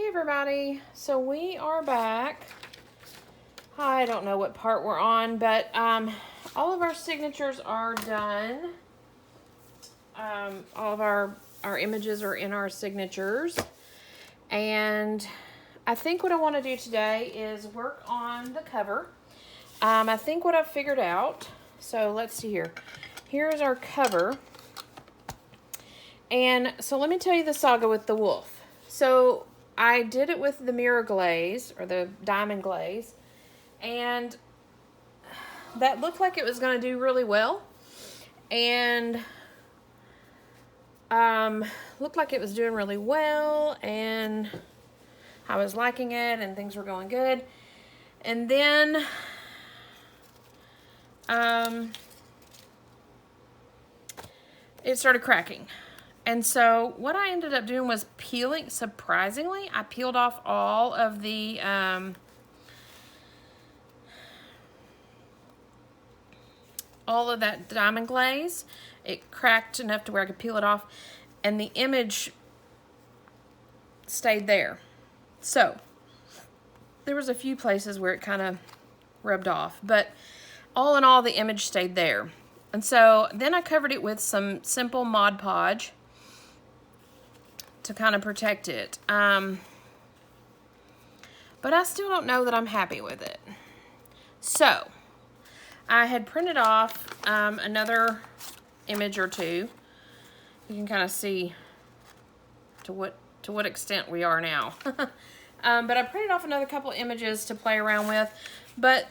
everybody, so we are back. I don't know what part we're on, but all of our signatures are done. All of our images are in our signatures, and I think what I want to do today is work on the cover. I think what I've figured out, so let's see here. Here's our cover, and so let me tell you the saga with the wolf. So I did it with the mirror glaze, or the diamond glaze, and that looked like it was going to do really well, and looked like it was doing really well, and I was liking it, and things were going good. And then it started cracking. And so what I ended up doing was peeling. Surprisingly, I peeled off all of the all of that diamond glaze. It cracked enough to where I could peel it off, and the image stayed there. So there was a few places where it kind of rubbed off, but all in all, the image stayed there. And so then I covered it with some simple Mod Podge to kind of protect it. But I still don't know that I'm happy with it. So I had printed off another image or two. You can kind of see to what extent we are now. But I printed off another couple images to play around with. But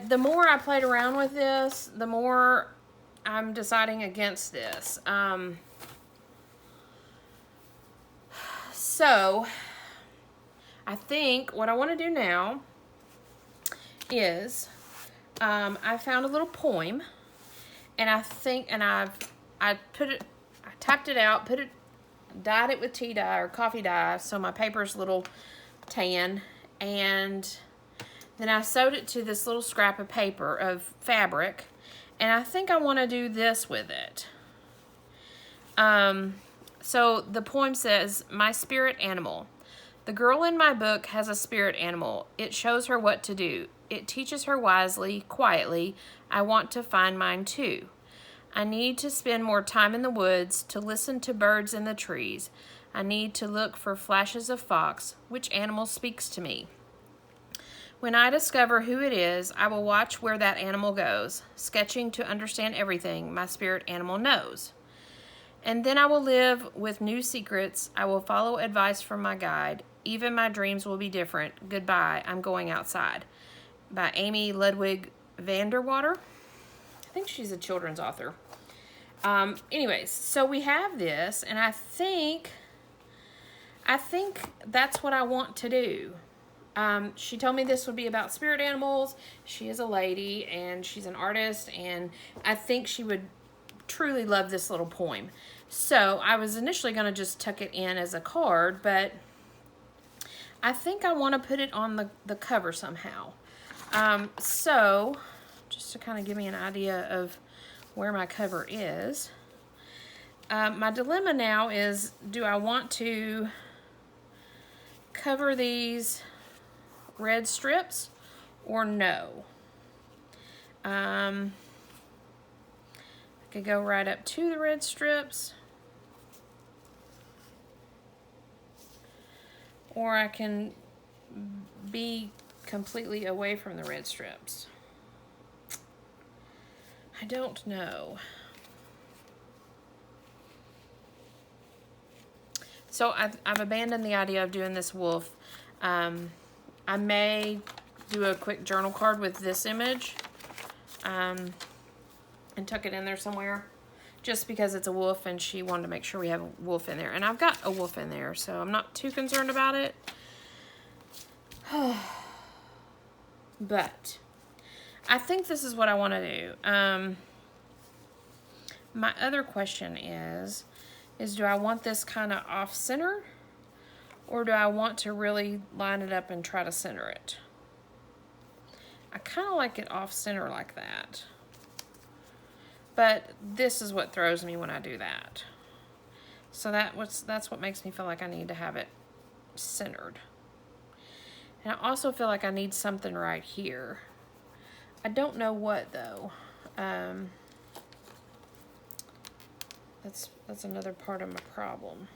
the more I played around with this, the more I'm deciding against this. So I think what I want to do now is I found a little poem, and I tapped it out, dyed it with tea dye or coffee dye, so my paper's a little tan, and then I sewed it to this little scrap of paper of fabric, and I think I want to do this with it. So the poem says, "My spirit animal. The girl in my book has a spirit animal. It shows her what to do. It teaches her wisely, quietly. I want to find mine too. I need to spend more time in the woods, to listen to birds in the trees. I need to look for flashes of fox. Which animal speaks to me? When I discover who it is, I will watch where that animal goes, sketching to understand everything my spirit animal knows. And then I will live with new secrets. I will follow advice from my guide. Even my dreams will be different. Goodbye, I'm going outside." By Amy Ludwig Vanderwater. I think she's a children's author. Anyways, so we have this, and I think that's what I want to do. She told me this would be about spirit animals. She is a lady, and she's an artist, and I think she would truly love this little poem. So I was initially going to just tuck it in as a card, but I think I want to put it on the cover somehow. So just to kind of give me an idea of where my cover is, my dilemma now is, do I want to cover these red strips or no? I could go right up to the red strips, or I can be completely away from the red strips. I don't know. So I've abandoned the idea of doing this wolf. I may do a quick journal card with this image and tuck it in there somewhere, just because it's a wolf and she wanted to make sure we have a wolf in there. And I've got a wolf in there, so I'm not too concerned about it. But I think this is what I want to do. My other question is do I want this kind of off center, or do I want to really line it up and try to center it? I kind of like it off center like that, but this is what throws me when I do that. So that's what makes me feel like I need to have it centered. And I also feel like I need something right here. I don't know what though. That's another part of my problem.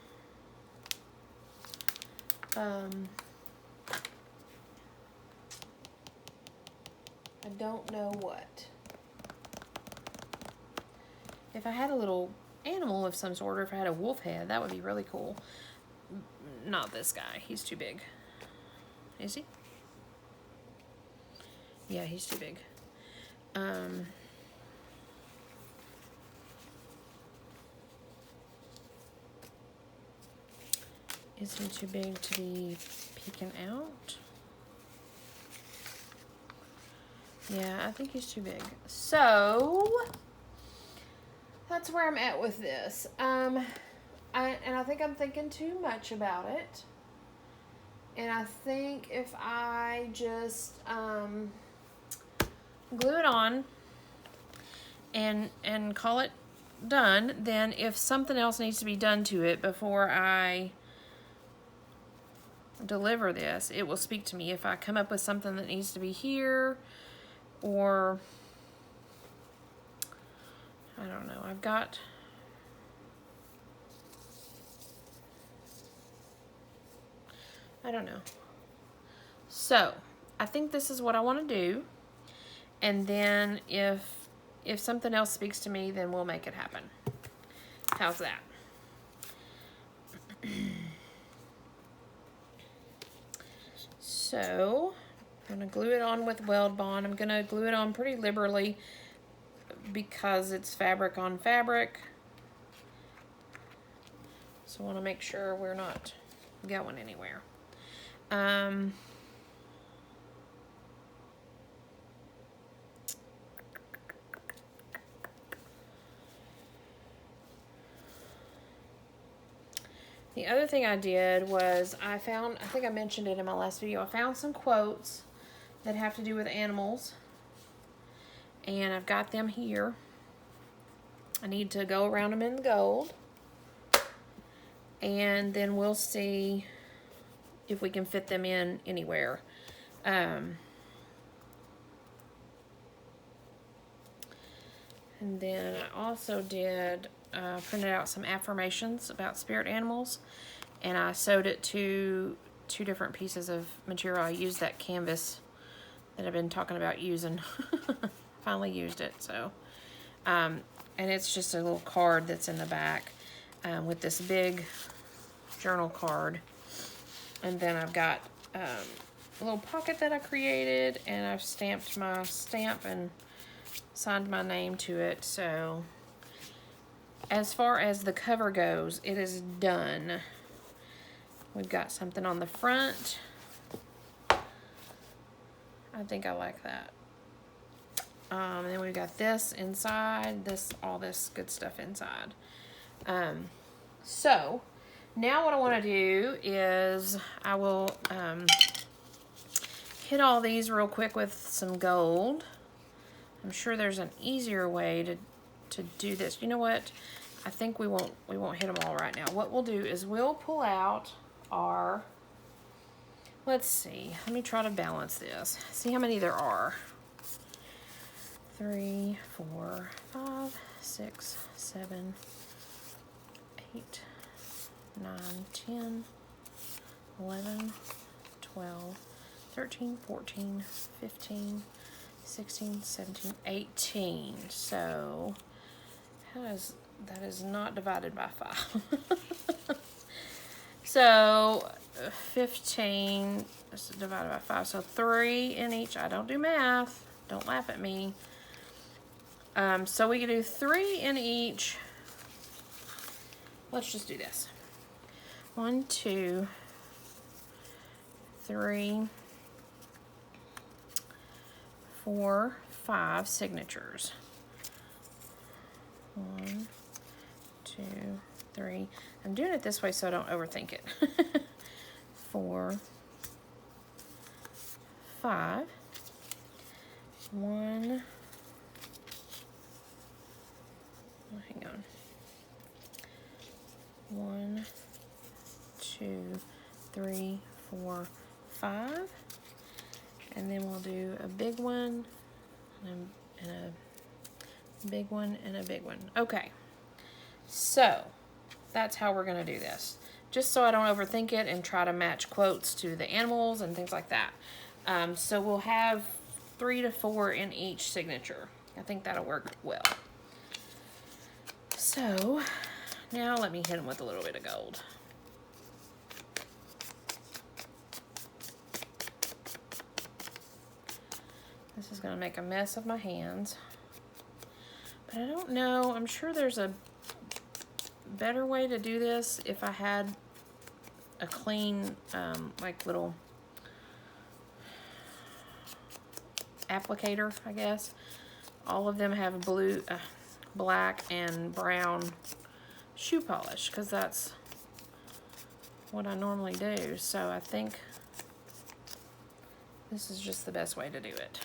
I don't know what. If I had a little animal of some sort, or if I had a wolf head, that would be really cool. Not this guy. He's too big. Is he? Yeah, he's too big. Is he too big to be peeking out? Yeah, I think he's too big. So that's where I'm at with this. I think I'm thinking too much about it. And I think if I just glue it on and call it done, then if something else needs to be done to it before I deliver this, it will speak to me. If I come up with something that needs to be here, or I don't know, I don't know. So I think this is what I want to do, and then if something else speaks to me, then we'll make it happen. How's that? So I'm going to glue it on with Weld Bond. I'm going to glue it on pretty liberally because it's fabric on fabric. So I want to make sure we're not going anywhere. The other thing I did was I think I mentioned it in my last video, I found some quotes that have to do with animals, and I've got them here. I need to go around them in gold, and then we'll see if we can fit them in anywhere. And then I also did printed out some affirmations about spirit animals, and I sewed it to 2 different pieces of material. I used that canvas that I've been talking about using. Finally used it. So and it's just a little card that's in the back with this big journal card, and then I've got a little pocket that I created, and I've stamped my stamp and signed my name to it. So as far as the cover goes, it is done. We've got something on the front. I think I like that. And then we've got this inside, all this good stuff inside. So now what I want to do is I will hit all these real quick with some gold. I'm sure there's an easier way to do this. You know what? I think we won't hit them all right now. What we'll do is we'll pull out our, let's see, let me try to balance this. See how many there are. 3, 4, 5, 6, 7, 8, 9, 10, 11, 12, 13, 14, 15, 16, 17, 18. So that is not divided by 5. So 15 is divided by 5. So 3 in each. I don't do math. Don't laugh at me. So we can do 3 in each. Let's just do this. 1, 2, 3, 4, 5 signatures. 1, 2, 3. I'm doing it this way so I don't overthink it. 4, 5. 1. Hang on. 1, 2, 3, 4, 5. And then we'll do a big one and a big one and a big one. Okay, so that's how we're going to do this. Just so I don't overthink it and try to match quotes to the animals and things like that. So we'll have 3 to 4 in each signature. I think that'll work well. So now let me hit them with a little bit of gold. This is going to make a mess of my hands. But I don't know. I'm sure there's a better way to do this if I had a clean, like little applicator, I guess. All of them have blue, black, and brown shoe polish because that's what I normally do. So I think this is just the best way to do it.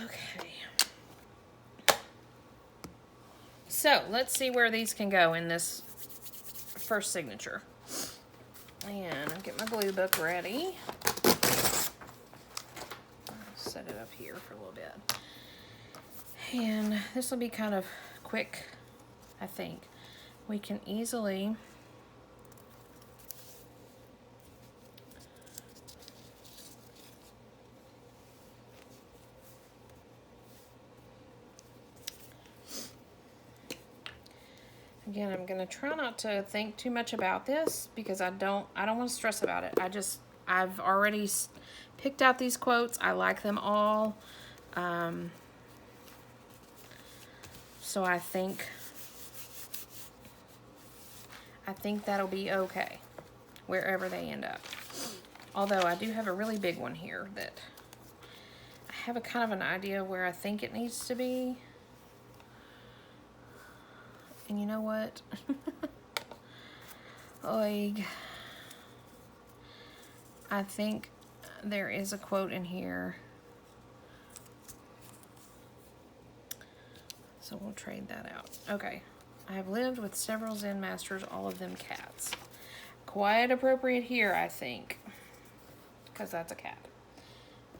Okay. So let's see where these can go in this first signature. And I'll get my glue book ready. I'll set it up here for a little bit. And this will be kind of quick, I think. We can easily again, I'm going to try not to think too much about this because I don't want to stress about it. I've already picked out these quotes. I like them all. So I think that'll be okay wherever they end up. Although I do have a really big one here that I have a kind of an idea where I think it needs to be. And you know what? Like, I think there is a quote in here. So we'll trade that out. Okay. I have lived with several Zen masters, all of them cats. Quite appropriate here, I think. Because that's a cat.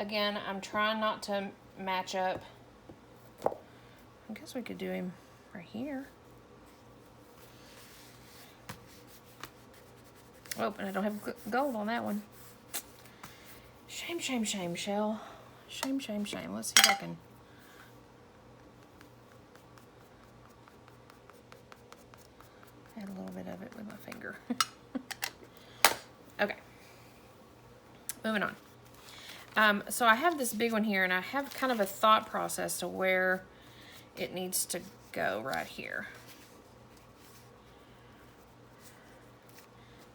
Again, I'm trying not to match up. I guess we could do him right here. Oh, and I don't have gold on that one. Shame, shame, shame, Shell. Shame, shame, shame. Let's see if I can. Add a little bit of it with my finger. Okay. Moving on. So I have this big one here, and I have kind of a thought process to where it needs to go right here.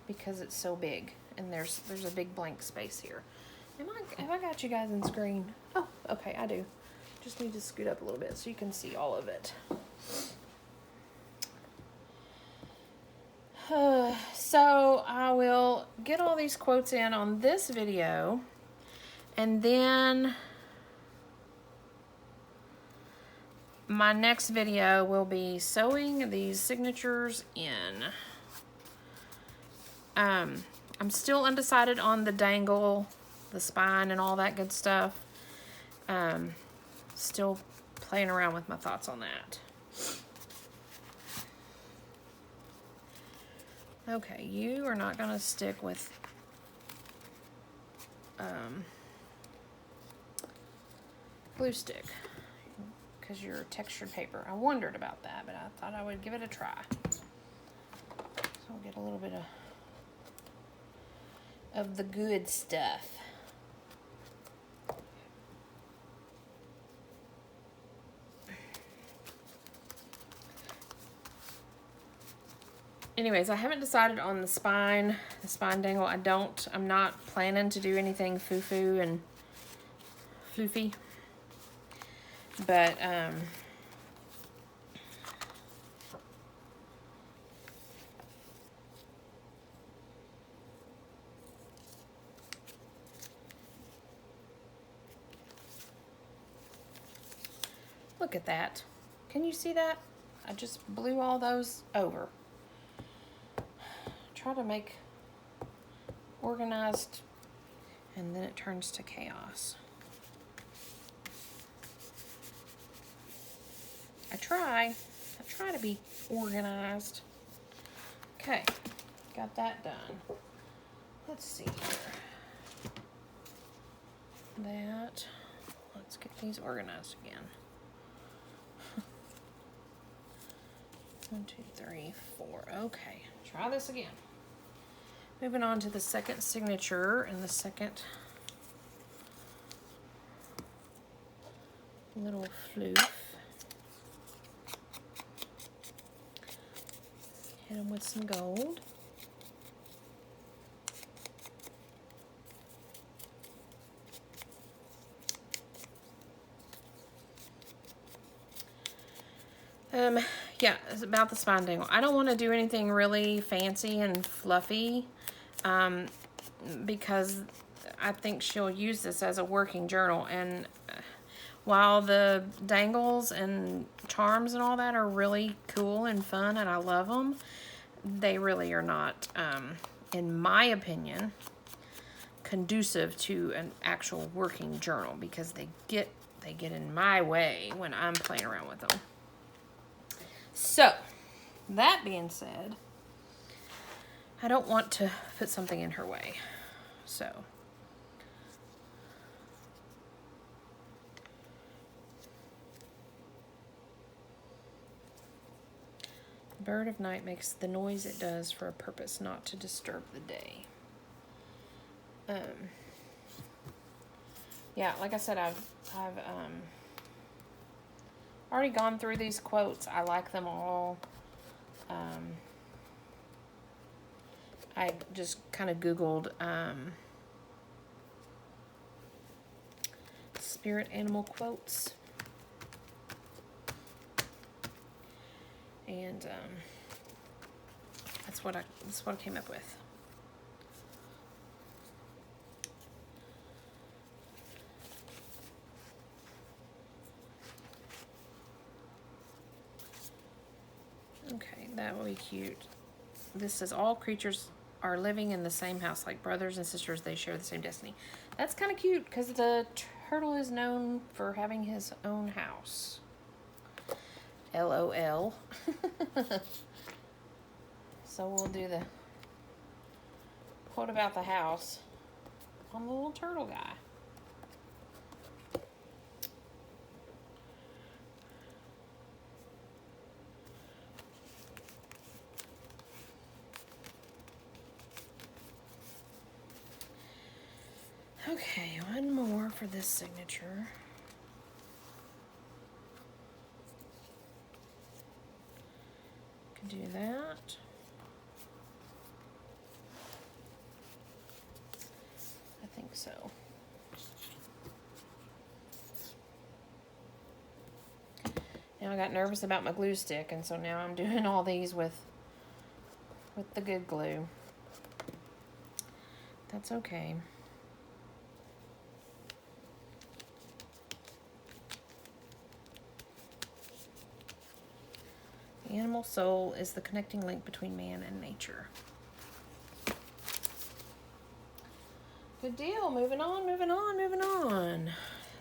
Because it's so big, and there's a big blank space here. Have I got you guys in screen? Oh, okay, I do. Just need to scoot up a little bit so you can see all of it. So I will get all these quotes in on this video, and then my next video will be sewing these signatures in. I'm still undecided on the dangle, the spine, and all that good stuff. Still playing around with my thoughts on that. Okay, you are not going to stick with glue stick because you're textured paper. I wondered about that, but I thought I would give it a try. So we'll get a little bit of the good stuff. Anyways, I haven't decided on the spine dangle. I'm not planning to do anything foo-foo and floofy. But, Look at that. Can you see that? I just blew all those over. Try to make organized, and then it turns to chaos. I try to be organized. Okay, got that done. Let's see here. Let's get these organized again. 1, 2, 3, 4. Okay, try this again. Moving on to the second signature and the second little floof. Hit them with some gold. Yeah, it's about the spine dangle. I don't want to do anything really fancy and fluffy, because I think she'll use this as a working journal. And while the dangles and charms and all that are really cool and fun, and I love them, they really are not, in my opinion, conducive to an actual working journal, because they get in my way when I'm playing around with them. So, that being said, I don't want to put something in her way. So, the bird of night makes the noise it does for a purpose, not to disturb the day. Yeah, like I said, I've already gone through these quotes. I like them all. I just kind of Googled spirit animal quotes. And that's what I came up with. Okay, that will be cute. This says all creatures are living in the same house, like brothers and sisters. They share the same destiny. That's kind of cute because the turtle is known for having his own house. LOL. So we'll do the quote about the house on the little turtle guy. Okay, one more for this signature. Can do that. I think so. Now I got nervous about my glue stick, and so now I'm doing all these with the good glue. That's okay. The animal soul is the connecting link between man and nature. Good deal. Moving on, moving on, moving on.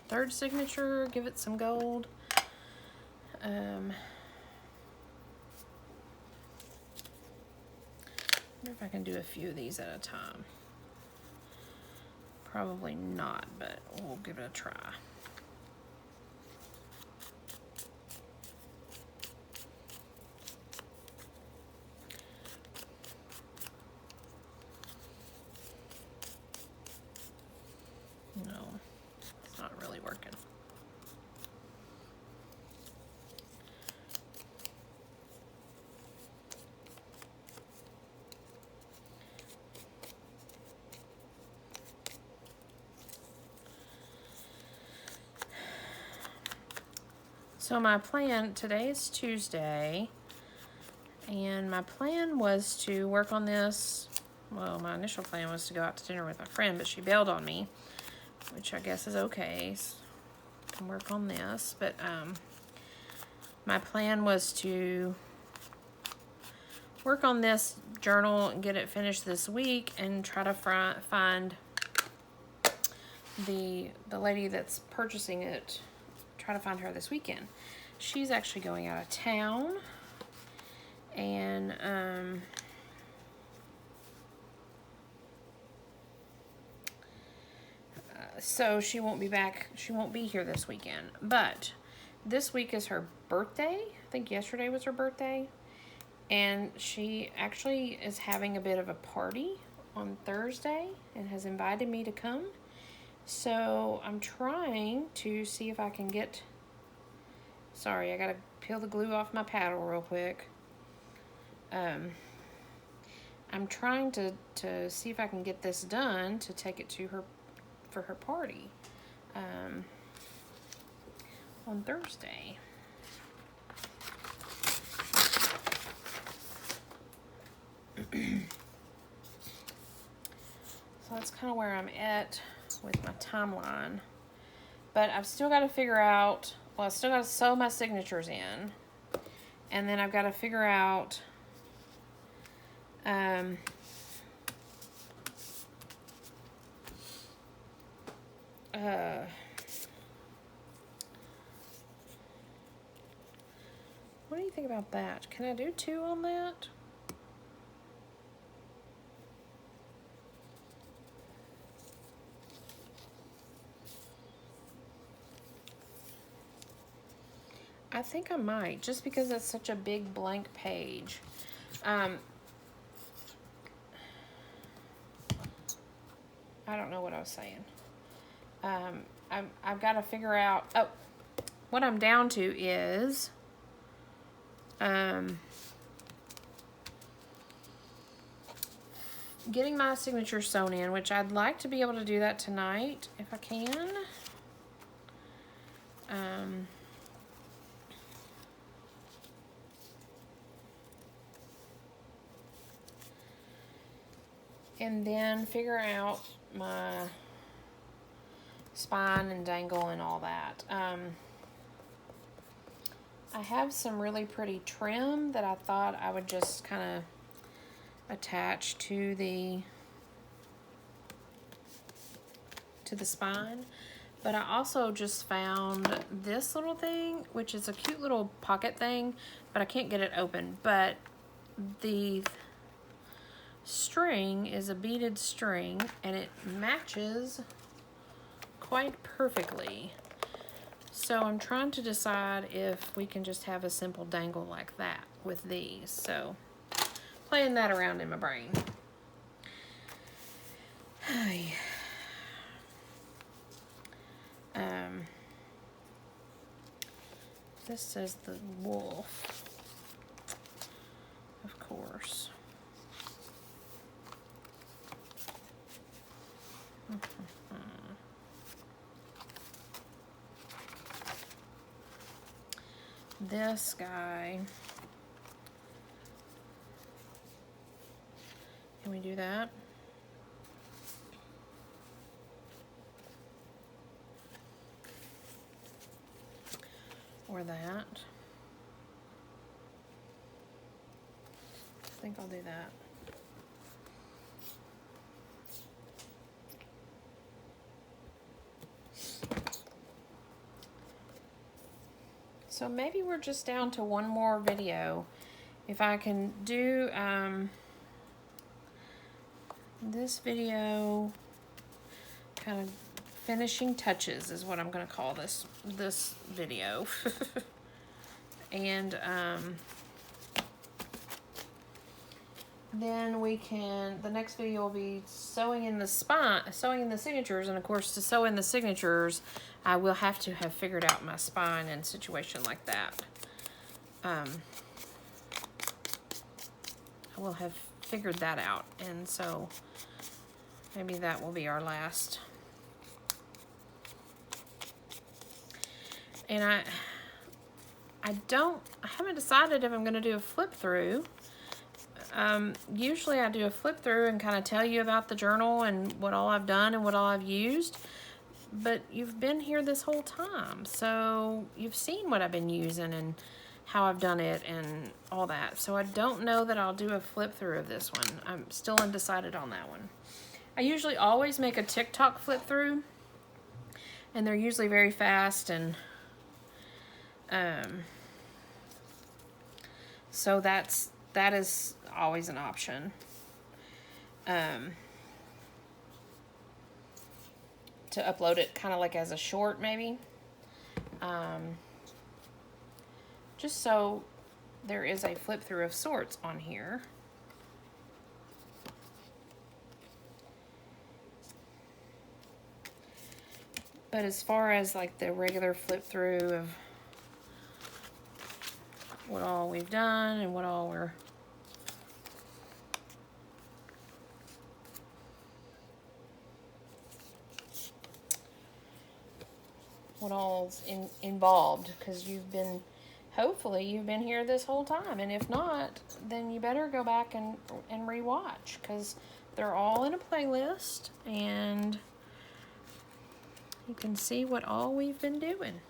Third signature, give it some gold. I wonder if I can do a few of these at a time. Probably not, but we'll give it a try. No, it's not really working. So my plan, today is Tuesday, and my plan was to work on this. Well, my initial plan was to go out to dinner with my friend, but she bailed on me, which I guess is okay. So I can work on this, but My plan was to work on this journal and get it finished this week and try to find the lady that's purchasing it, try to find her this weekend. She's actually going out of town, and so she won't be back. She won't be here this weekend. But this week is her birthday. I think yesterday was her birthday. And she actually is having a bit of a party on Thursday and has invited me to come. So I'm trying to see if I can get... Sorry, I gotta peel the glue off my paddle real quick. I'm trying to see if I can get this done to take it to her for her party on Thursday. So that's kind of where I'm at with my timeline. But I've still got to figure out, well, I've still got to sew my signatures in. And then I've got to figure out what do you think about that? Can I do 2 on that? I think I might, just because it's such a big blank page. I don't know what I was saying. I've got to figure out, oh, what I'm down to is, getting my signature sewn in, which I'd like to be able to do that tonight, if I can. And then figure out my spine and dangle and all that. I have some really pretty trim that I thought I would just kind of attach to the spine. But I also just found this little thing, which is a cute little pocket thing, but I can't get it open. But the string is a beaded string, and it matches quite perfectly. So I'm trying to decide if we can just have a simple dangle like that with these. So playing that around in my brain. This says the wolf, of course. This guy, can we do that? Or that? I think I'll do that. So maybe we're just down to one more video. If I can do this video, kind of finishing touches is what I'm going to call this video. And then we can, the next video will be sewing in the spine, sewing in the signatures, and of course to sew in the signatures I will have to have figured out my spine and situation like that. I will have figured that out, and so maybe that will be our last. And I haven't decided if I'm going to do a flip through. Usually I do a flip through and kind of tell you about the journal and what all I've done and what all I've used. But you've been here this whole time, so you've seen what I've been using, and how I've done it and all that. So I don't know that I'll do a flip through of this one. I'm still undecided on that one. I usually always make a TikTok flip through, and they're usually very fast, and so that is always an option. To upload it kind of like as a short maybe. Just so there is a flip through of sorts on here. But as far as like the regular flip through of what all we've done and what all we're what all's involved, because hopefully you've been here this whole time, and if not, then you better go back and rewatch, because they're all in a playlist, and you can see what all we've been doing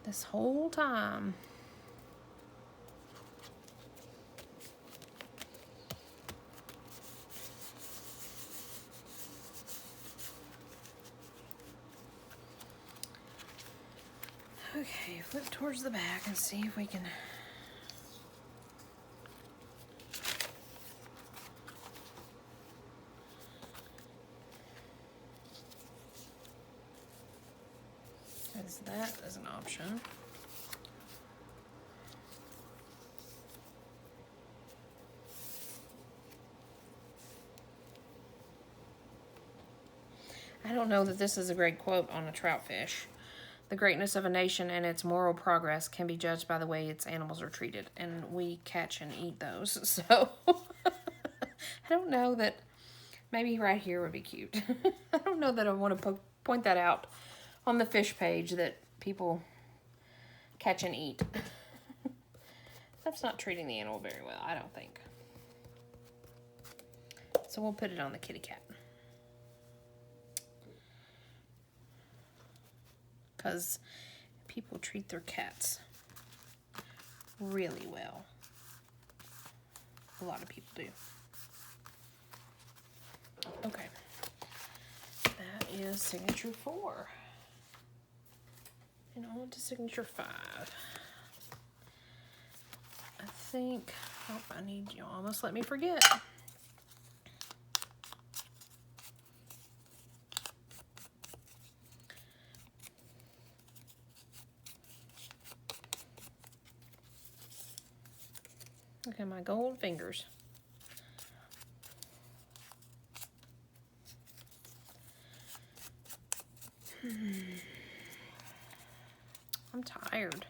this whole time. Okay, flip towards the back and see if we can. As that as an option. I don't know that this is a great quote on a trout fish. The greatness of a nation and its moral progress can be judged by the way its animals are treated, and we catch and eat those. So I don't know that, maybe right here would be cute. I don't know that I want to point that out on the fish page, that people catch and eat. That's not treating the animal very well, I don't think. So we'll put it on the kitty cat. Because people treat their cats really well. A lot of people do. Okay. That is signature 4. And on to signature 5. I think, oh, I need, you almost let me forget. Look at my gold fingers. I'm tired.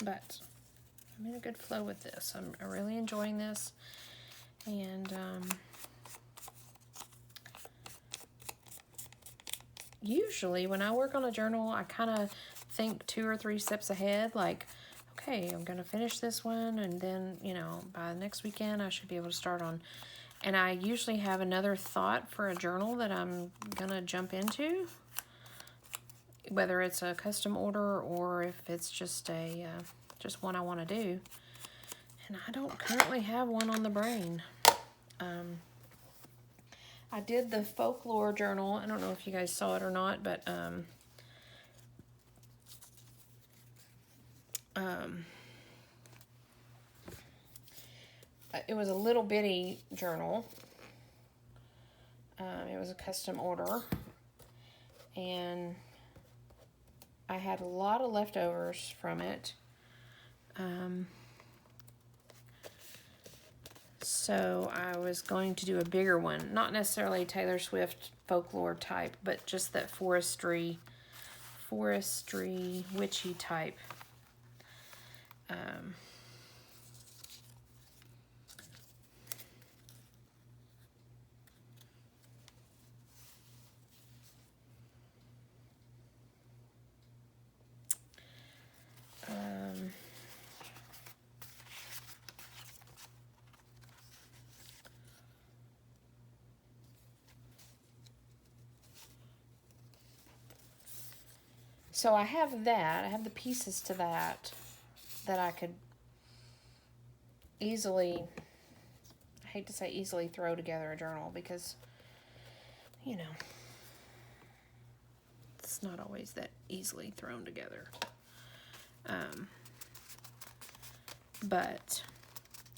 But I'm in a good flow with this. I'm really enjoying this. And usually when I work on a journal, I kind of think 2 or 3 steps ahead, like, okay, I'm going to finish this one, and then, you know, by next weekend I should be able to start on. And I usually have another thought for a journal that I'm going to jump into, whether it's a custom order or if it's just a just one I want to do. And I don't currently have one on the brain. I did the folklore journal. I don't know if you guys saw it or not, but it was a little bitty journal. It was a custom order, and I had a lot of leftovers from it. So I was going to do a bigger one, not necessarily Taylor Swift folklore type, but just that forestry, witchy type. So I have that. I have the pieces to that I could easily, I hate to say easily, throw together a journal because, you know, it's not always that easily thrown together. But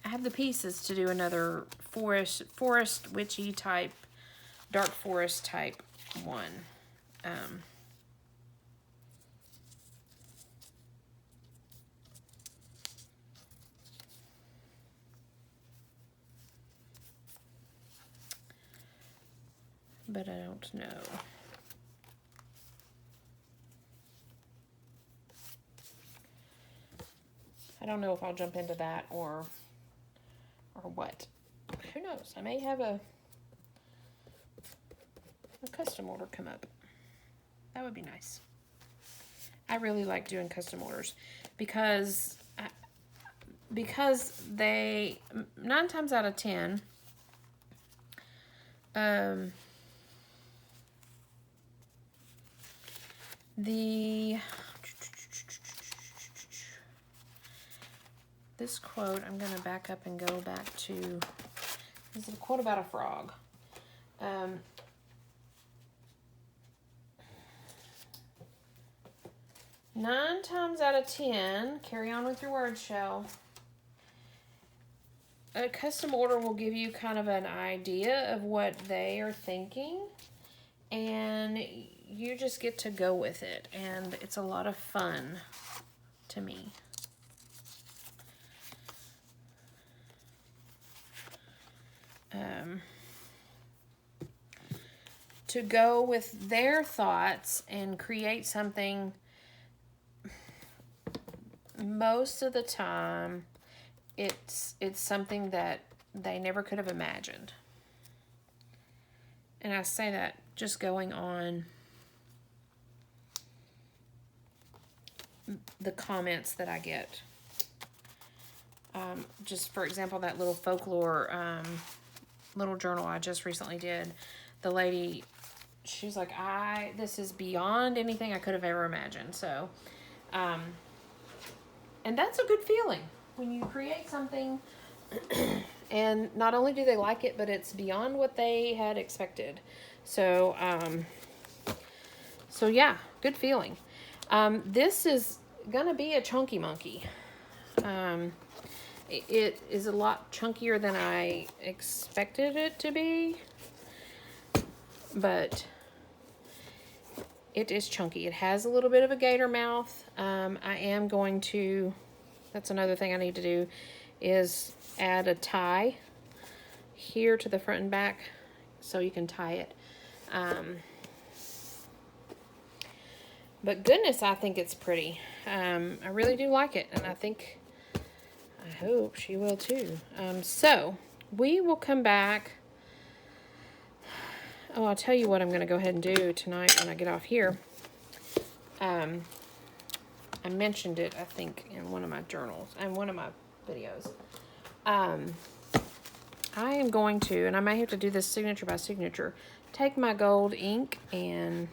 I have the pieces to do another forest witchy type, dark forest type one. But I don't know. I don't know if I'll jump into that or what. Who knows? I may have a custom order come up. That would be nice. I really like doing custom orders because they 9 times out of 10 this quote, I'm going to back up and go back to, this is a quote about a frog. 9 times out of 10, carry on with your words, Shell. A custom order will give you kind of an idea of what they are thinking, and you just get to go with it, and it's a lot of fun to me. To go with their thoughts and create something, most of the time it's something that they never could have imagined. And I say that just going on the comments that I get. Just for example, that little folklore little journal I just recently did, the lady, she's like, this is beyond anything I could have ever imagined. So, and that's a good feeling when you create something and not only do they like it, but it's beyond what they had expected. So, so yeah, good feeling. This is gonna be a chunky monkey. It is a lot chunkier than I expected it to be, but it is chunky. It has a little bit of a gator mouth. I am going to, that's another thing I need to do, is add a tie here to the front and back so you can tie it. But goodness, I think it's pretty. I really do like it, and I hope she will too. So we will come back. Oh, I'll tell you what I'm going to go ahead and do tonight when I get off here. I mentioned it, I think, in one of my journals and one of my videos. I am going to, and I may have to do this signature by signature, take my gold ink and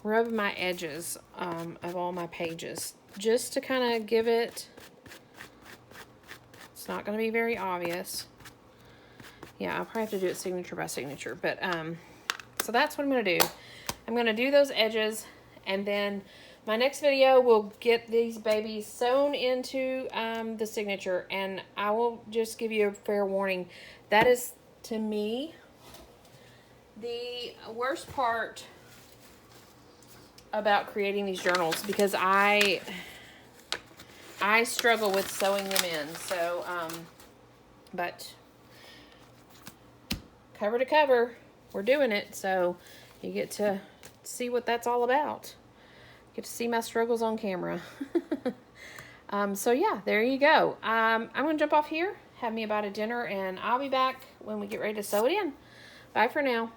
rub my edges of all my pages just to kind of give it, it's not going to be very obvious. Yeah, I'll probably have to do it signature by signature, but so that's what I'm going to do. I'm going to do those edges, and then my next video will get these babies sewn into the signature, and I will just give you a fair warning. That is, to me, the worst part about creating these journals, because I struggle with sewing them in. So, but cover to cover, we're doing it. So you get to see what that's all about. Get to see my struggles on camera. So yeah, there you go. I'm going to jump off here, have me about a dinner, and I'll be back when we get ready to sew it in. Bye for now.